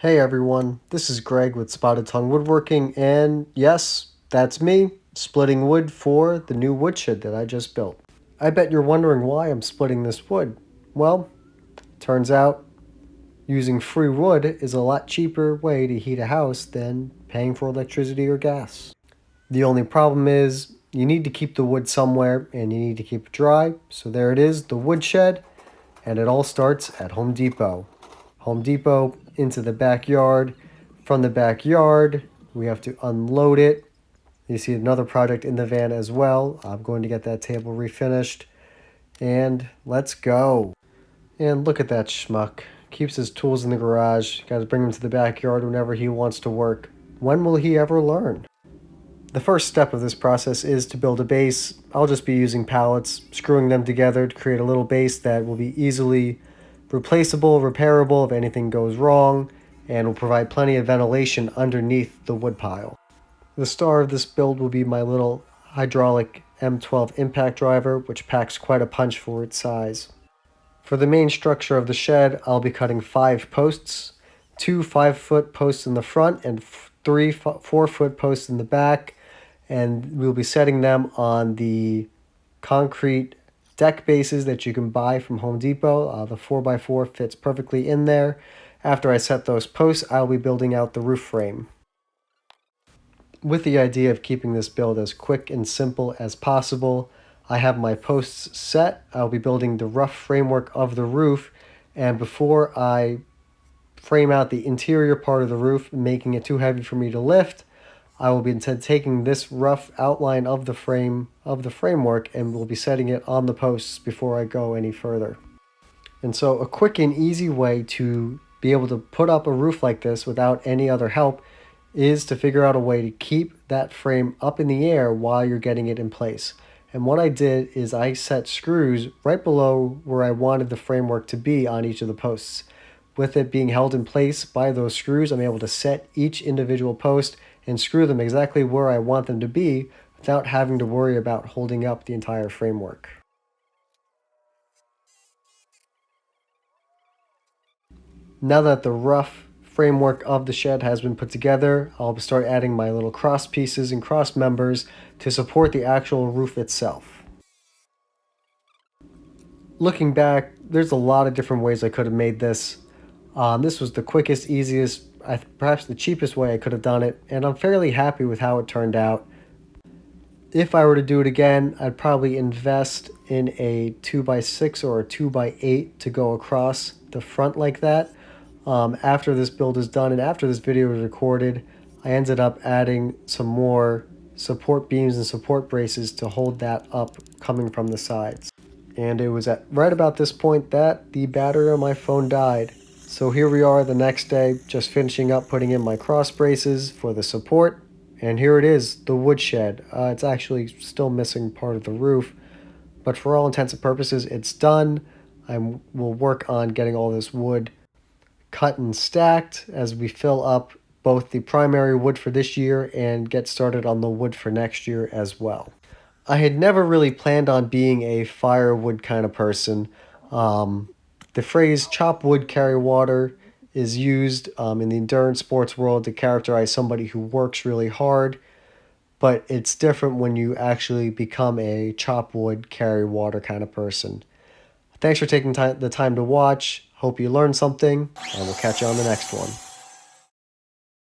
Hey everyone, this is Greg with Spotted Tongue Woodworking, and yes, that's me, splitting wood for the new woodshed that I just built. I bet you're wondering why I'm splitting this wood. Well, turns out using free wood is a lot cheaper way to heat a house than paying for electricity or gas. The only problem is you need to keep the wood somewhere and you need to keep it dry, so there it is, the woodshed, and it all starts at Home Depot. Home Depot into the backyard. From the backyard, we have to unload it. You see another project in the van as well. I'm going to get that table refinished. And let's go. And look at that schmuck. Keeps his tools in the garage. Got to bring him to the backyard whenever he wants to work. When will he ever learn? The first step of this process is to build a base. I'll just be using pallets, screwing them together to create a little base that will be easily replaceable, repairable if anything goes wrong, and will provide plenty of ventilation underneath the wood pile. The star of this build will be my little hydraulic M12 impact driver, which packs quite a punch for its size. For the main structure of the shed, I'll be cutting 5 posts, 2 5-foot posts in the front and 3 4-foot posts in the back, and we'll be setting them on the concrete deck bases that you can buy from Home Depot. The 4x4 fits perfectly in there. After I set those posts, I'll be building out the roof frame. With the idea of keeping this build as quick and simple as possible, I have my posts set. I'll be building the rough framework of the roof, and before I frame out the interior part of the roof, making it too heavy for me to lift, I will be taking this rough outline of the framework and will be setting it on the posts before I go any further. And so a quick and easy way to be able to put up a roof like this without any other help is to figure out a way to keep that frame up in the air while you're getting it in place. And what I did is I set screws right below where I wanted the framework to be on each of the posts. With it being held in place by those screws, I'm able to set each individual post and screw them exactly where I want them to be without having to worry about holding up the entire framework. Now that the rough framework of the shed has been put together, I'll start adding my little cross pieces and cross members to support the actual roof itself. Looking back, there's a lot of different ways I could have made this. This was the quickest, easiest, perhaps the cheapest way I could have done it, and I'm fairly happy with how it turned out. If I were to do it again, I'd probably invest in a 2x6 or a 2x8 to go across the front like that. After this build is done and after this video was recorded, I ended up adding some more support beams and support braces to hold that up coming from the sides. And it was at right about this point that the battery on my phone died. So here we are the next day, just finishing up putting in my cross braces for the support. And here it is, the woodshed. It's actually still missing part of the roof, but for all intents and purposes, it's done. I will work on getting all this wood cut and stacked as we fill up both the primary wood for this year and get started on the wood for next year as well. I had never really planned on being a firewood kind of person. The phrase chop wood, carry water is used in the endurance sports world to characterize somebody who works really hard, but it's different when you actually become a chop wood, carry water kind of person. Thanks for taking the time to watch. Hope you learned something, and we'll catch you on the next one.